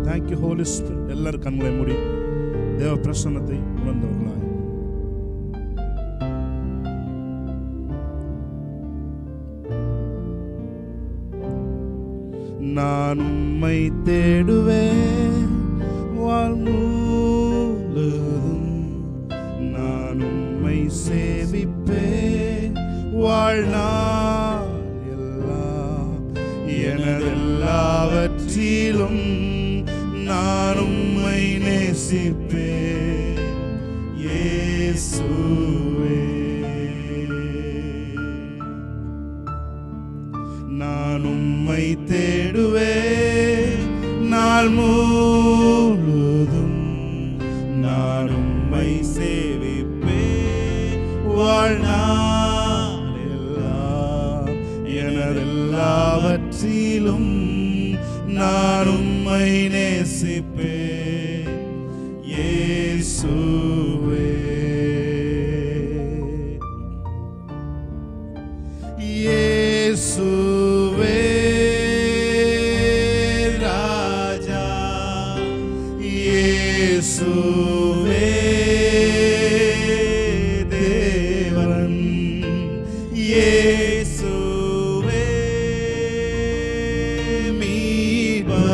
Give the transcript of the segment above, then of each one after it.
Thank you Holy Spirit. எல்லாரும் கண்களை மூடி தேவ பிரசன்னத்தை உணர்ந்தவர்களாய் நான் உம்மை தேடுவேன் வாழ்முழுதும், நான் உம்மை சேவிப்பேன் வாழ்நாள் எல்லாம், எனதெல்லாவற்றிலும் நான் உம்மை நேசிப்பேன் இயேசுவே. நான் உம்மை தேடுவேன் நாள் முழுதும், நான் உம்மை சேவிப்பேன் வாழ்நாள் எல்லாம், எனதெல்லாவற்றிலும் நான் உம்மை நேசிப்பேன் இயேசுவே. இயேசுவே ராஜா, இயேசுவே தேவன், இயேசுவே மீட்பர்,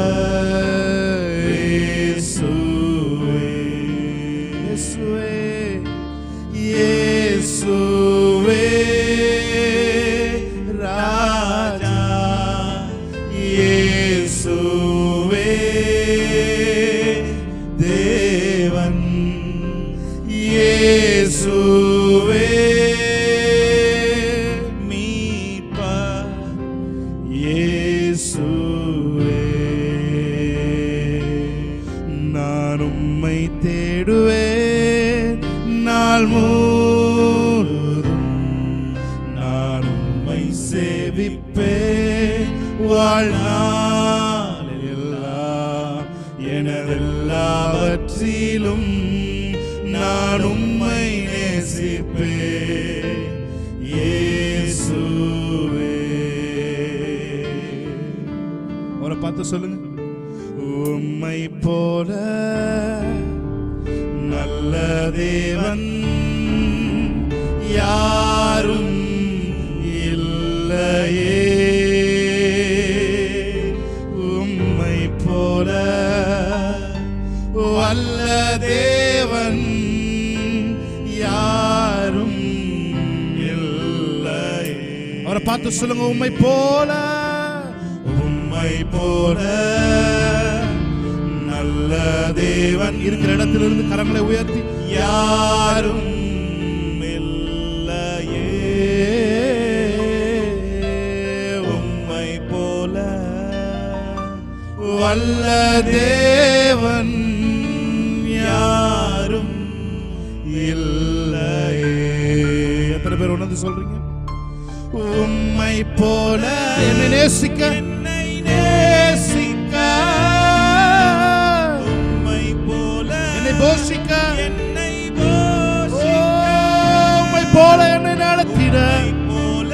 இயேசுவே இயேசுவே ராஜா, இயேசுவே தேவன், இயேசுவே மீட்பர், இயேசுவே. நான் உம்மை தேடுவேன் நாள் முழுதும், நான் உம்மை சேவிப்பேன் வாழ்நாள் எல்லாம், எனதெல்லாவற்றிலும் நான் உம்மை நேசிப்பேன் இயேசுவே. அவரை பார்த்து சொல்லுங்க, உம்மை போல நல்ல தேவன் யாரும் இல்லையே, உம்மை போல வல்ல தேவன் யாரும் இல்லையே. அவரை பார்த்து சொல்லுங்க, உம்மை போல, உம்மை போல நல்ல தேவன் இருக்கிற இடத்திலிருந்து கரங்களை உயர்த்தி யாரும் இல்லையே, உம்மை போல வல்ல தேவன் யாரும் இல்லையே. எத்தனை பேர் உணர்ந்து சொல்றீங்க? உம்மை போல என்னை நேசிக்க, என்னை நேசிக்க, உம்மை போல என்னை போஷிக்க, என்னை போஷிக்க, உம்மை போல என்னை நடத்திட, போல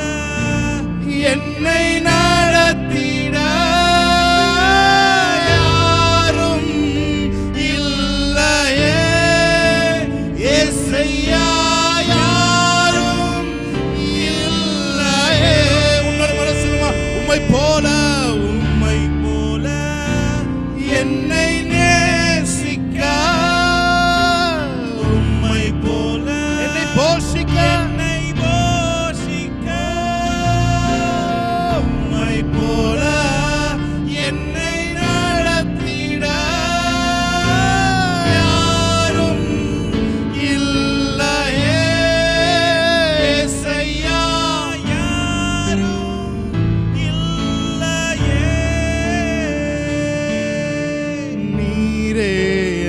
என்னை நடத்திட யாரும் இல்லையே இயேசையா, யாரும் இல்லையே. உன்னோட மனசுமா, உம்மை போல, உம்மை போல என்னை நேசிக்க, உம்மை போல என்னை போஷிக்க, என்னை போஷிக்க, உம்மை போல என்னை நடத்திட யாரும் இல்லையே இயேசையா, யாரும் இல்லையே. நீரே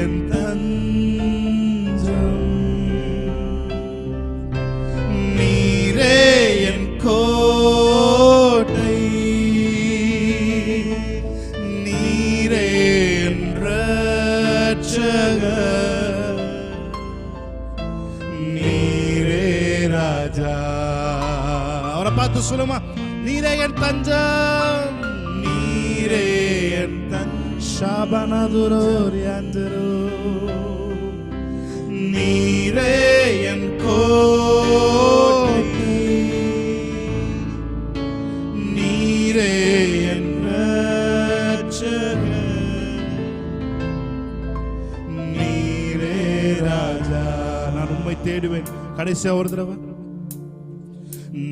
என் தஞ்சம், நீரே என் கோட்டை, நீரே என் ரட்சகர், நீரே ராஜா. அவரை பார்த்து சொல்லுமா, நீரே என் தஞ்சம், நீரே என் தஞ்சம், நீரே என் கோட்டை, நீரே என் ரட்சகர், நீரே ராஜா. நான் உம்மை தேடுவேன். கடைசியா ஒரு தடவை,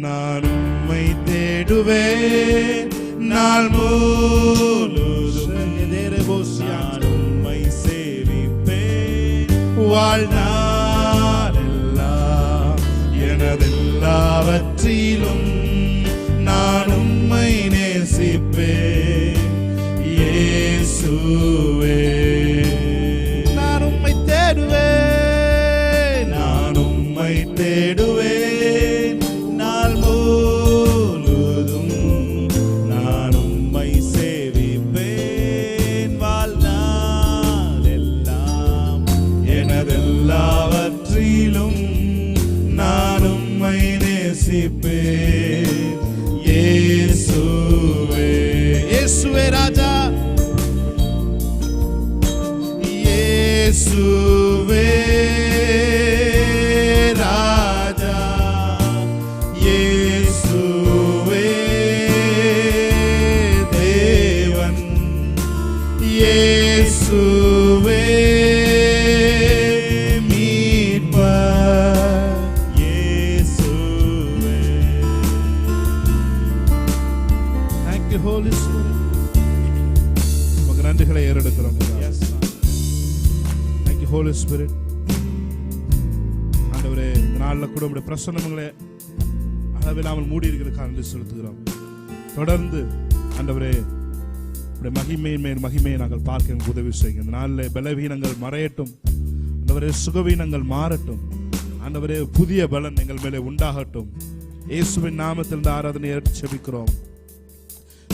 நான் உம்மை தேடுவேன் நாள் முழுதும், நான் உம்மை சேவிப்பேன் வாழ்நாளெல்லாம், எனதெல்லாவற்றிலும் நான் உம்மை நேசிப்பேன் இயேசுவே. நான் உம்மை தேடுவேன், நான் உம்மை தேடுவேன் நாள் முழுதும், நான் உம்மை சேவிப்பேன் வாழ்நாளெல்லாம், எனதெல்லாவற்றிலும் நான் உம்மை நேசிப்பேன் இயேசுவே. இயேசுவே ராஜா, இயேசுவே ராஜா, இயேசுவே தேவன், இயேசுவே மீட்பர், இயேசுவே. Thank you Holy Spirit. உமக்கு நன்றிகளை ஏறெடுக்கிறோம். Thank you Holy Spirit. ஆண்டவரே, இந்த நாளில் கூட உடைய பிரசன்னங்களை அளவில்லாமல் மூடி இருக்கிறதுக்காக நன்றி செலுத்துகிறோம். தொடர்ந்து ஆண்டவரே உடைய மகிமையின் மேல் மகிமையை நாங்கள் பார்க்க எங்களுக்கு உதவி செய்யுங்க. இந்த நாளில் பலவீனங்கள் மறையட்டும் ஆண்டவரே, சுகவீனங்கள் மாறட்டும் ஆண்டவரே, புதிய பலன் எங்கள் மேலே உண்டாகட்டும். இயேசுவின் நாமத்தில் இந்த ஆராதனை ஏற்று செபிக்கிறோம்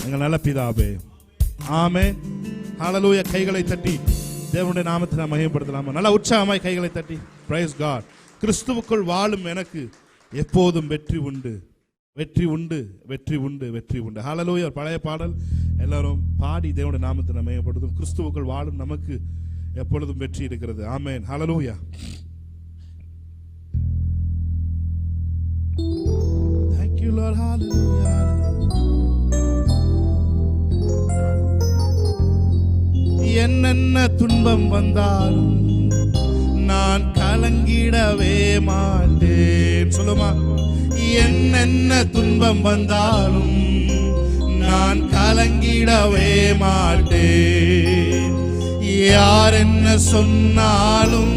எங்கள் நல்ல பிதாவே, ஆமென். ஹல்லேலூயா. கைகளை தட்டி தேவனுடைய நாமத்தை நாம் மகிமைப்படுத்தலாமா? நல்ல உற்சாகமாய் கைகளை தட்டி பிரைஸ் காட். கிறிஸ்துவுக்குள் வாழும் எனக்கு எப்போதும் வெற்றி உண்டு, வெற்றி உண்டு, வெற்றி உண்டு, வெற்றி உண்டு. ஹல்லேலூயா. பழைய பாடல் எல்லாரும் பாடி தேவனுடைய நாமத்தை நாம் மகிமைப்படுத்தும். கிறிஸ்துவுக்குள் வாழும் நமக்கு எப்பொழுதும் வெற்றி இருக்கிறது. ஆமென். ஹல்லேலூயா. Thank you Lord. Hallelujah. என்னென்ன துன்பம் வந்தாலும் நான் கலங்கிடவே மாட்டேன். சொல்லுமா, என்னென்ன துன்பம் வந்தாலும் நான் கலங்கிடவே மாட்டேன். யார் என்ன சொன்னாலும்,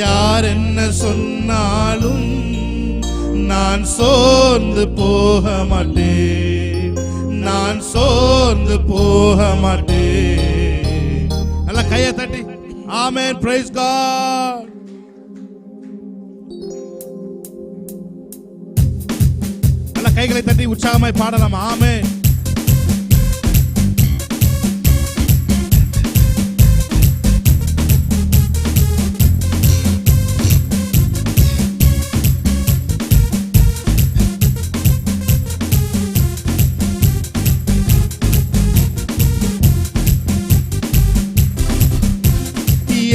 யார் என்ன சொன்னாலும் நான் சோர்ந்து போக மாட்டேன், நான் சோர்ந்து போக மாட்டேன். நல்ல கையை தட்டி ஆமென். Price God. நல்ல கைகளை தட்டி உற்சாகமாய் பாடலாம். ஆமென்.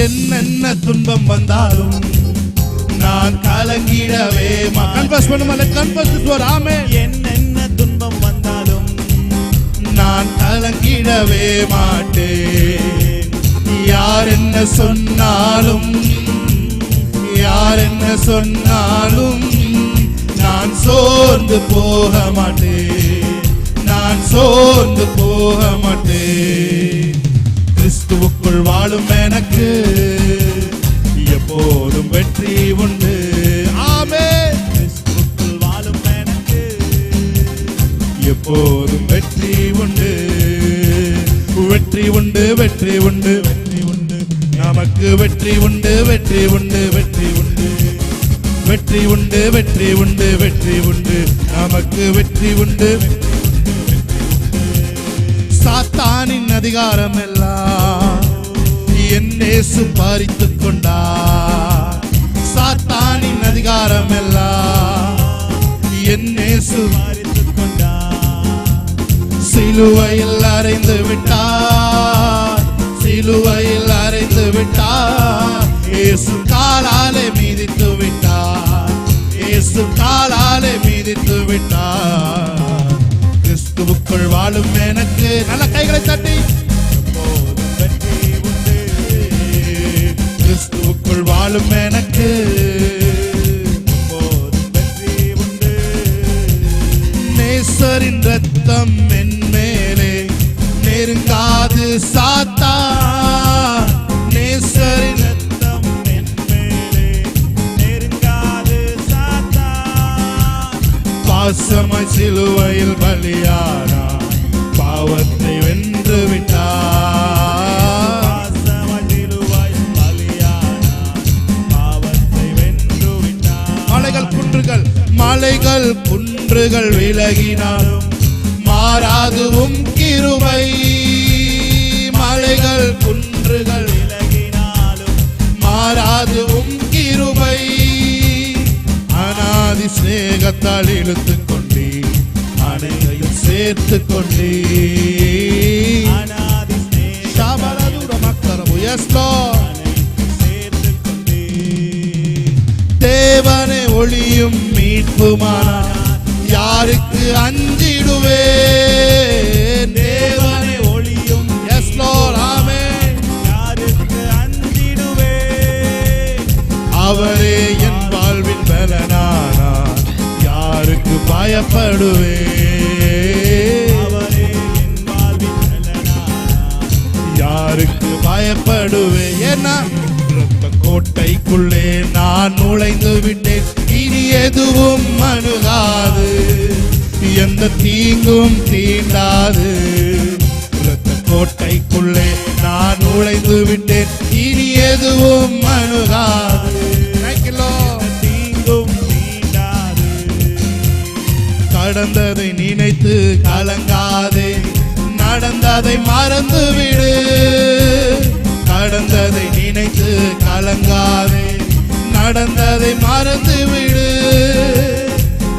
என்னென்ன துன்பம் வந்தாலும் நான் கலங்கிடவே கன்ஃபஸ் பண்ணுமல்ல, கன்ஃபஸ் ஃபார் ஆமென். என்னென்ன துன்பம் வந்தாலும் நான் கலங்கிடவே மாட்டேன். யார் என்ன சொன்னாலும், யார் என்ன சொன்னாலும் நான் சோர்ந்து போக மாட்டேன், நான் சோர்ந்து போக மாட்டேன். கிறிஸ்துவுக்குள் வாழும் எனக்கு எப்போதும் வெற்றி உண்டு. ஆமென். கிறிஸ்துவுக்குள் வாழும் எனக்கு எப்போதும் வெற்றி உண்டு, வெற்றி உண்டு, வெற்றி உண்டு, வெற்றி உண்டு. நமக்கு வெற்றி உண்டு, வெற்றி உண்டு, வெற்றி உண்டு, வெற்றி உண்டு, வெற்றி உண்டு, வெற்றி உண்டு. நமக்கு வெற்றி உண்டு. சாத்தானின் அதிகாரம் எல்லாம் என் இயேசு பறித்துக் கொண்டார். சாத்தானின் அதிகாரம் எல்லாம் என் இயேசு சிலுவையில் அறைந்து விட்டார். இயேசு காலாலே மிதித்து விட்டார், இயேசு காலாலே மிதித்து விட்டார். கிறிஸ்துவுக்குள் வாழும் எனக்கு நல்ல கைகளை தட்டி வெற்றி உண்டு. கிறிஸ்துவுக்குள் வாழும் எனக்கு வெற்றி உண்டு. நேசரின் ரத்தம் என் மேலே நெருங்காது சாத்தான், நேசரின் ரத்தம் என் மேலே நெருங்காது சாத்தான். பாசமாய் சிலுவையில் பலியானார், பாவத்தை வென்று விட்டார். பாசமாய் சிலுவையில் பலியானார், பாவத்தை வென்று விட்டார். மலைகள் குன்றுகள் விலகினாலும் மாறாதுவும் கிருபை. மலைகள் குன்றுகள் விலகினாலும் மாறாதுவும் கிருபை. அநாதி சிநேகத்தால் இழுத்துக் கொண்டே அனைத்தையும் சேர்த்து கொண்டே. அநாதி தேவனை ஒளியும் மீட்புமானார் யாருக்கு அஞ்சிடுவேன். தேவனை ஒளியும் யாருக்கு அஞ்சிடுவேன். அவரே என் வாழ்வின் பலனானார் யாருக்கு பயப்படுவேன். அவரே என் வாழ்வின் பலனானார் யாருக்கு பயப்படுவேன். ஏன்னா கோட்டைக்குள்ளே நான் நுழைந்து விட்டேன், இனி எதுவும் அணுகாது, எந்த தீங்கும் தீண்டாது. கோட்டைக்குள்ளே நான் நுழைந்து விட்டேன், இனி எதுவும் அணுகாது, தீங்கும் தீண்டாது. கடந்ததை நினைத்து கலங்காதே, நடந்ததை மறந்து விடு. கடந்ததை நினைத்து கலங்காதே, நடந்ததை மறந்து விடு.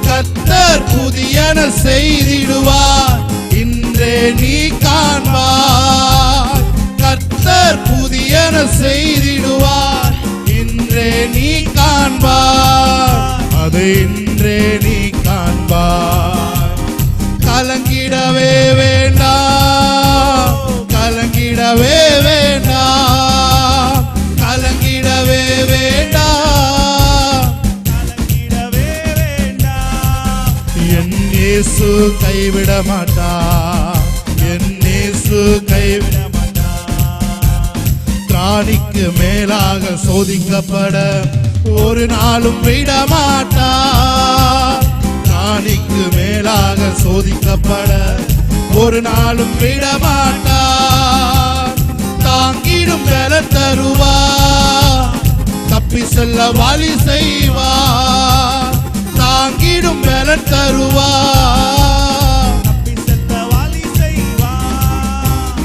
கர்த்தர் புதியன செய்திடுவார், இன்றே நீ காண்பாய். கர்த்தர் புதியன செய்திடுவார், இன்றே நீ காண்பாய். அதை இன்றே நீ காண்பாய். கலங்கிடவே வேண்டாம், கலங்கிடவே வேண்டாம், கலங்கிடவே வேண்டாம், கலங்கிடவே வேண்டாம். என் இயேசு கைவிட மாட்டார், என் இயேசு கைவிட மாட்டார். திராணிக்கு மேலாக சோதிக்கப்பட ஒரு நாளும் விட மாட்டார். திராணிக்கு மேலாக சோதிக்கப்பட ஒரு நாளும் விட மாட்டார். தாங்கிடும் பல தருவார், தப்பி செல்ல வழி செய்வார். தாங்கிடும் பல தருவார், தப்பி செல்ல வழி செய்வார்.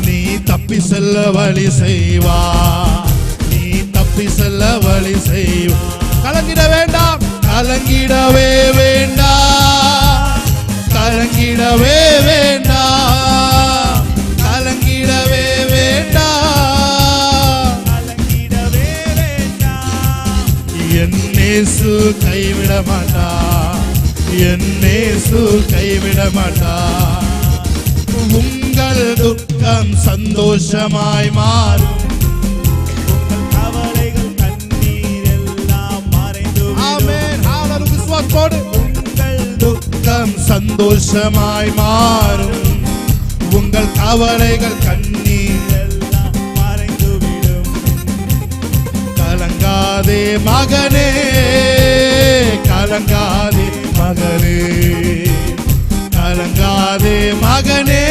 நீ தப்பி செல்ல வழி செய்வார், நீ தப்பி செல்ல வழி செய்வார். கலங்கிட வேண்டாம், கலங்கிடவே வேண்டாம், கலங்கிடவே வேண்டாம், கலங்கிடவே வேண்டாம், கலங்கிடவே வேண்டாம். என் இயேசு கைவிட மாட்டார், என் இயேசு கைவிட மாட்டார். உங்கள் துக்கம் சந்தோஷமாய் மாறும், உங்கள் கவலைகள் கண்ணீர் எல்லாம் மறைந்து ஆமென். ஆமென். விசுவாசத்தோடு உங்கள் துக்கம் சந்தோஷமாய் மாறும், உங்கள் கவலைகள் கண்ணீர் எல்லாம் மறைந்துவிடும். கலங்காதே மகனே, கலங்காதே மகனே, கலங்காதே மகனே,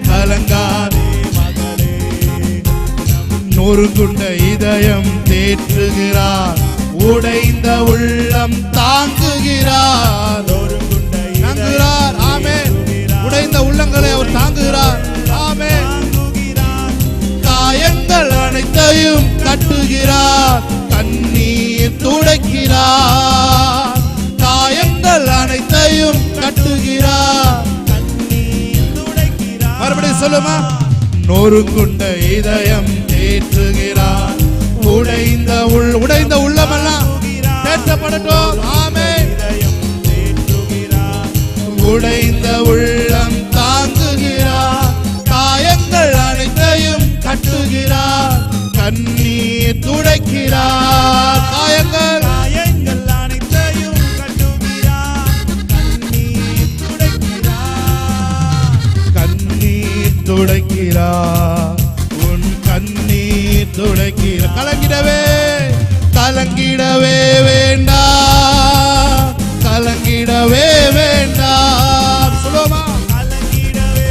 கலங்காதே மகனே. நொறுங்குண்ட இதயம் தேற்றுகிறார், உடைந்த உள்ளம் தாங்குகிறார். தாங்குகிறார், ஆமென். உடைந்த உள்ளங்களை அவர் தாங்குகிறார், ஆமென். காயங்கள் அனைத்தையும் கட்டுகிறார், கண்ணீர் துடைக்கிறார். காயங்கள் அனைத்தையும் கட்டுகிறார், கண்ணீர் துடைக்கிறார். மறுபடியும் சொல்லுமா? நொறுங்குண்ட இதயம் தேற்றுகிறார், உடைந்த உள்ளமெல்லாம் தேற்றப்படட்டும். ஆமென். உடைந்த உள்ளம் தாங்குகிறார், காயங்கள் அனைத்தையும் கட்டுகிறார், கண்ணீர் துடைக்கிறார். காயங்கள் அனைத்தையும் கட்டுகிறார், கண்ணீர் துடைக்கிறார். கண்ணீர் துடைக்கிறார், உன் கண்ணீர் துடைக்கிறார். கலங்கிடவே வேண்டாம், கலங்கிடவே வேண்டாம். சொல்லுமா, கலங்கிடவே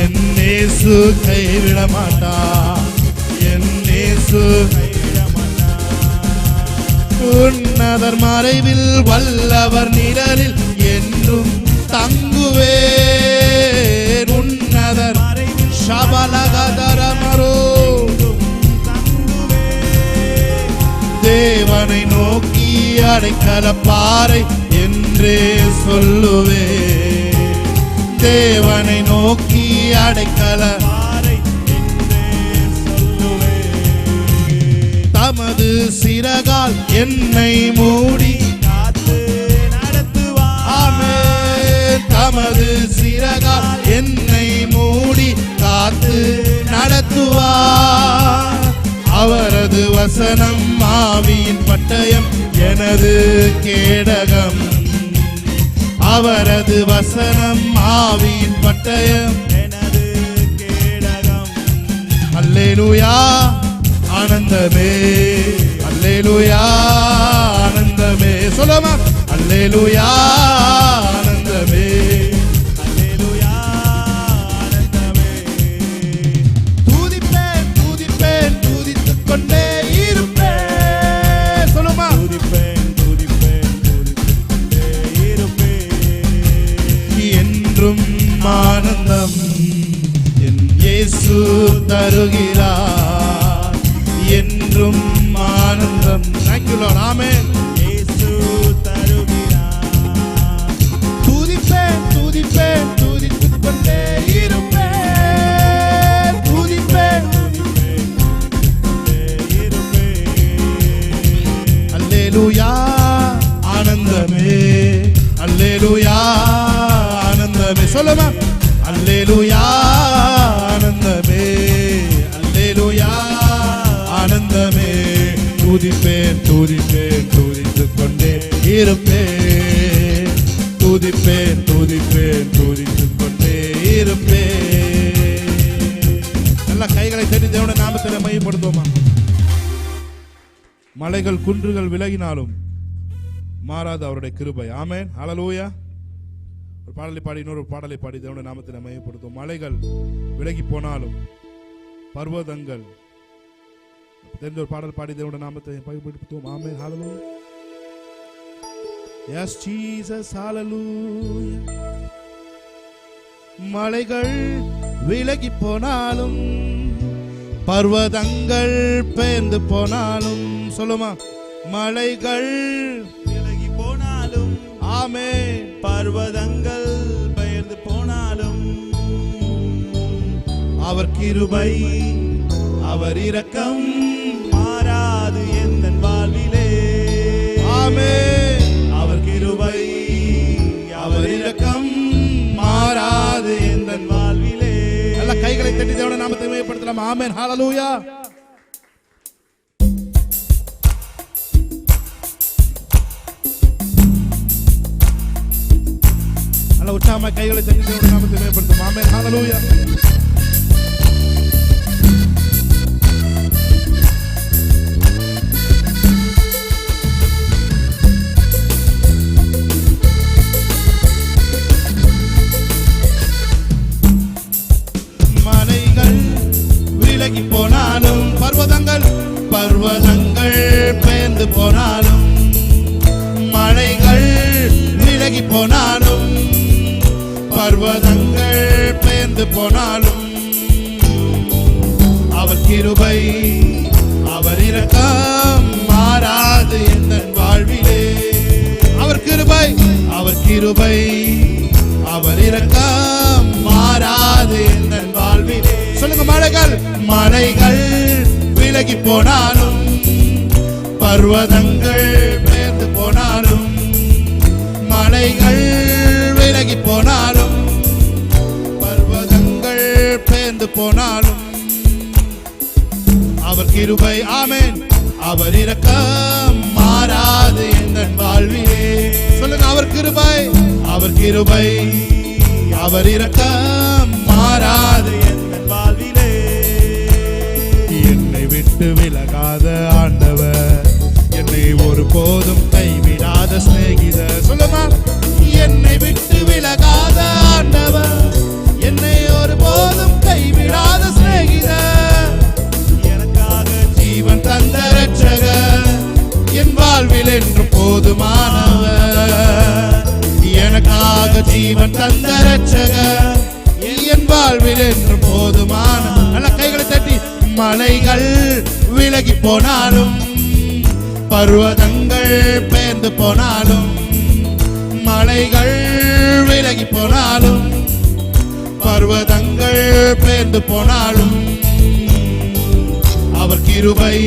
என் இயேசு கைவிட மாட்டார், என் இயேசு உன்னதர் மறைவில் வல்லவர் நிழலில் என்றும் தங்குவேன். உன்னதர் சபலகதரமரோ தேவனை நோக்கி அடைக்கல பாறை என்றே சொல்லுவே. தேவனை நோக்கி அடைக்கல பாறை என்றே சொல்லுவே. தமது சிறகால் என்னை மூடி காத்து நடத்துவார். ஆமென். தமது சிறகால் என்னை மூடி காத்து நடத்துவார். அவரது வசனம் ஆவியின் பட்டயம் எனது கேடகம். அவரது வசனம் ஆவியின் பட்டயம் எனது கேடகம். அல்லேலூயா ஆனந்தமே, அல்லேலூயா ஆனந்தமே. சொல்லுமா, அல்லேலூயா ஆனந்தமே, அல்லேலூயா ஆனந்தமே. துதிப்பேன் துதிப்பேன் துதித்துக் கொண்டே இருப்பேன். சொல்லுமா, துதிப்பேன் துதிப்பேன் துதித்துக் கொண்டே இருப்பேன். என்றும் ஆனந்தம் என் இயேசு தருகிறார், என்றும் ஆனந்தம். Thank you Lord. ஆமென். இயேசு தருகிறார். துதிப்பேன் துதிப்பேன் துதித்துக் கொண்டே இருப்பேன். துதிப்பேன் துதிப்பேன் கொண்டே இருப்பேன். அல்லேலூயா ஆனந்தமே, அல்லேலூயா ஆனந்தமே. சொல்லுமா, அல்லேலூயா ஆனந்தமே, அல்லேலூயா ஆனந்தமே. துதிப்பேன் துதிப்பேன் துதித்துக் கொண்டே இருப்பேன். துதிப்பேன் துதிப்பேன் துதித்துக் கொண்டே இருப்பேன். நல்ல கைகளை தட்டி தேவனுடைய நாமத்தை மையப்படுத்துவோமா. மலைகள் குன்றுகள் விலகினாலும் மாறாத அவருடைய கிருபை. ஆமென். ஹல்லேலூயா. ஒரு பாடலை பாடி இன்னொரு பாடலை பாடி தேவனுடைய நாமத்தை மையப்படுத்துவோம். மலைகள் விலகி போனாலும் பர்வதங்கள் தெரிஞ்ச ஒரு பாடல் பாடி தேவனுடைய நாமத்தை மையப்படுத்துவோம். ஆமென். ஹல்லேலூயா. Yes Jesus. ஹல்லேலூயா. மலைகள் விலகி போனாலும் பர்வதங்கள் பெயர்ந்து போனாலும். சொல்லுமா, மலைகள் விலகி போனாலும் ஆமென் பர்வதங்கள் பெயர்ந்து போனாலும் அவர் கிருபை அவர் இரக்கம் மாறாது எந்தன் வாழ்விலே. ஆமென். அவர் கிருபை அவர் இரக்கம் மாறாது எந்தன் வாழ்விலே. நல்ல கைகளை தட்டி தேவனுடைய நாமத்தை மையப்படுத்தலாம். ஆமென். ஹல்லேலூயா. நல்ல உற்சாகமா கைகளை தட்டி தேவனுடைய நாமத்தை மையப்படுத்தும். ஆமென். ஹல்லேலூயா. மலைகள் விலகி போனாலும் பர்வதங்கள் பெயர்ந்து போனாலும் மலைகள் விலகி போனாலும் பர்வதங்கள் பெயர்ந்து போனாலும் அவர் கிருபை அவர் இரக்கம் மாறாது எந்தன் வாழ்விலே. அவர் கிருபை அவர் இரக்கம் மாறாது எந்தன் வாழ்விலே. மலைகள் விலகி போனாலும் பர்வதங்கள் பெயர்ந்து போனாலும் மலைகள் விலகி போனாலும் பர்வதங்கள் பெயர்ந்து போனாலும் அவர் கிருபை ஆமென் அவர் இரக்கம் மாறாது என் வாழ்விலே சொல்லுங்க அவர் கிருபை அவர் இரக்கம் மாறாது என் வாழ்விலே என்னை விட்டு விலகாத ஆண்டவர் என்னை ஒருபோதும் கைவிடாத சிநேகிதர் சொல்லுமா என்னை விட்டு விலகாத ஆண்டவர் என்னை ஒருபோதும் கைவிடாத சிநேகிதர் எனக்காக ஜீவன் தந்த ரட்சகர் என் வாழ்வில் என்று போதுமானவர் எனக்காக ஜீவன் தந்த ரட்சகர் என் வாழ்வில் என்று போதுமான நல்ல கைகளை தட்டி மலைகள் விலகி போனாலும் பர்வதங்கள் பெயர்ந்து போனாலும் மலைகள் விலகி போனாலும் பர்வதங்கள் பெயர்ந்து போனாலும் அவர் கிருபை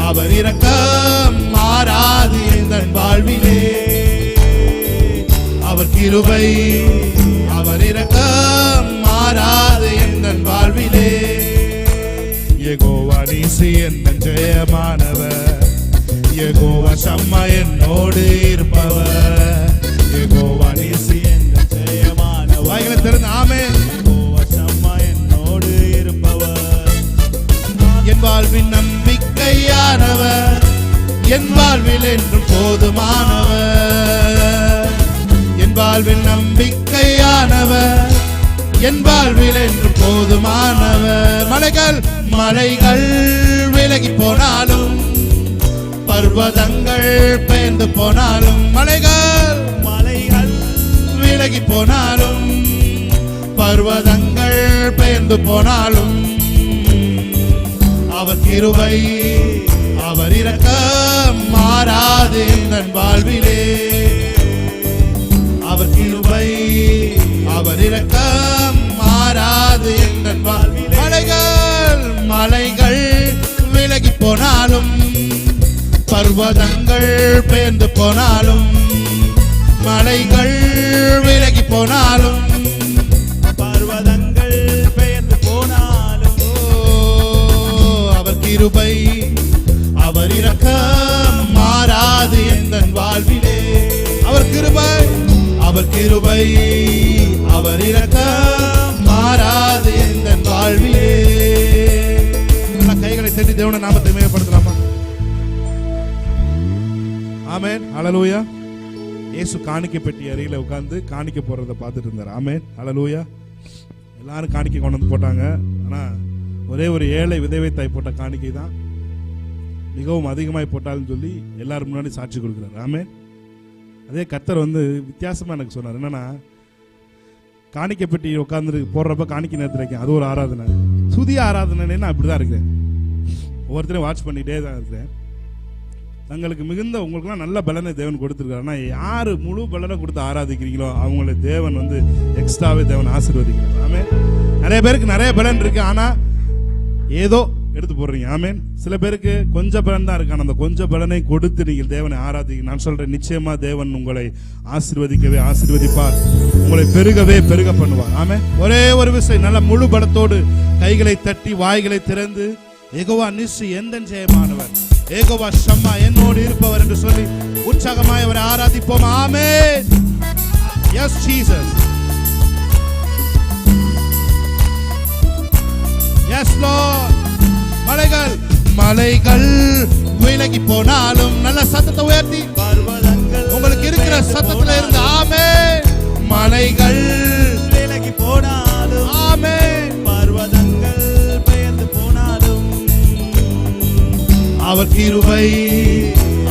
அவர் இரக்கம் மாறாது என் வாழ்விலே அவர் கிருபை அவர் இரக்கம் மாறாது என் வாழ்விலே யெகோவா நீசி என் ஜெயமானவர் யெகோவா ஷம்மா என்னோடு இருப்பவர் யெகோவா நீசி என் ஜெயமானவர் வாய்களை திறந்து ஆமென் யெகோவா ஷம்மா என்னோடு இருப்பவர் என் வாழ்வின் நம்பிக்கையானவர் என் வாழ்வில் என்றும் போதுமானவர் என் வாழ்வில் நம்பிக்கையானவர் என் வாழ்வில் என்றும் போதுமானவர் மலைகள் விலகி போனாலும் பர்வதங்கள் பெயர்ந்து போனாலும் மலைகள் விலகி போனாலும் பர்வதங்கள் பெயர்ந்து போனாலும் அவர் கிருபை அவர் இரக்கம் மாறாது என் வாழ்விலே அவர் கிருபை அவர் இரக்கம் மாறாது என் வாழ்விலே மலைகள் விலகி போனாலும் பர்வதங்கள் பெயர்ந்து போனாலும் மலைகள் விலகி போனாலும் பர்வதங்கள் பெயர்ந்து போனாலும் அவர் கிருபை அவர் இரக்கம் மாறாது என் வாழ்விலே அவர் கிருபை அவர் இரக்கம் மாறாது என் வாழ்விலே கைகளை தட்டி தேவனை நாமத்தை மேம்படுத்தலாமா ஆமென் ஹல்லேலூயா இயேசு காணிக்கை பெட்டி அருகில உட்கார்ந்து காணிக்கை போடுறத பார்த்துட்டு இருந்தார் ஆமென் ஹல்லேலூயா எல்லாரும் காணிக்கை கொண்டு வந்து போட்டாங்க ஆனா ஒரே ஒரு ஏழை விதவை தாய் போட்ட காணிக்கை தான் மிகவும் அதிகமாய் போட்டாலும் சொல்லி எல்லாரும் முன்னாடி சாட்சி கொடுக்குறாரு ஆமென் அதே கர்த்தர் வந்து வித்தியாசமா எனக்கு சொன்னார் என்னன்னா காணிக்கை பெட்டி உட்கார்ந்து போடுறப்ப காணிக்கை நேரத்தில் வைக்க அது ஒரு ஆராதனை துதி ஆராதனை நான் அப்படிதான் இருக்கிறேன் ஒவ்வொருத்தரையும் வாட்ச் பண்ணிட்டே தான் இருக்கிறேன் தங்களுக்கு மிகுந்த உங்களுக்குலாம் நல்ல பலனை தேவன் கொடுத்துருக்காரு ஆனால் யார் முழு பலனை கொடுத்து ஆராதிக்கிறீங்களோ அவங்களை தேவன் வந்து எக்ஸ்ட்ராவே தேவன் ஆசீர்வதிக்கிறார் ஆமென் நிறைய பேருக்கு நிறைய பலன் இருக்கு ஆனால் ஏதோ எடுத்து போடுறீங்க ஆமென் சில பேருக்கு கொஞ்சம் பலன் தான் இருக்கு ஆனால் அந்த கொஞ்சம் பலனை கொடுத்து நீங்கள் தேவனை ஆராதிக்க நான் சொல்றேன் நிச்சயமா தேவன் உங்களை ஆசீர்வதிக்கவே ஆசீர்வதிப்பார் உங்களை பெருகவே பெருக பண்ணுவார் ஆமென் ஒரே ஒரு விஷயம் நல்ல முழு பலத்தோடு கைகளை தட்டி வாய்களை திறந்து யெகோவா நிசி எந்தன் ஜெயமானவர் யெகோவா ஷம்மா என்னோடு இருப்பவர் என்று சொல்லி உற்சாகமாய் அவரை ஆராதிப்போம் ஆமென் எஸ் ஜீசஸ் எஸ் லார்ட் மலைகள் விலகி போனாலும் நல்ல சத்தத்தை உயர்த்தி பர்வதங்கள் உங்களுக்கு இருக்கிற சத்தத்துல இருந்து ஆமென் மலைகள் விலகி போனாலும் ஆமென் பர்வதங்கள் பெயர்ந்து போனாலும் அவர் கிருபை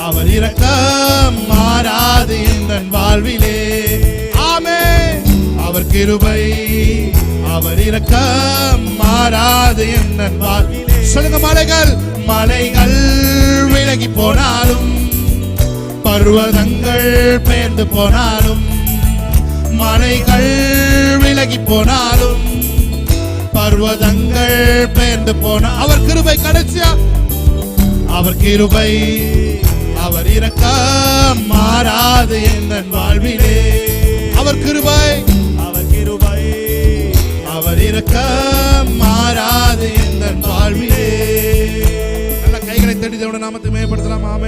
அவர் இரக்கம் மாறாது என் வாழ்விலே ஆமென் அவர் கிருபை அவர் இரக்கம் மாறாது என் வாழ்விலே சொல்லுங்க மலைகள் விலகி போனாலும் பர்வதங்கள் பெயர்ந்து போனாலும் மலைகள் விலகி போனாலும் பர்வதங்கள் பெயர்ந்து போன அவர் கிருபை கடைசியா அவர் கிருபை அவர் இரக்கம் மாறாது என் வாழ்விலே அவர் கிருபை அவர் இரக்கம் மாறாது என் வாழ்விலே நல்ல கைகளை தட்டி தேவனுடைய நாமத்தை மேம்படுத்தலாம். ஆமென்.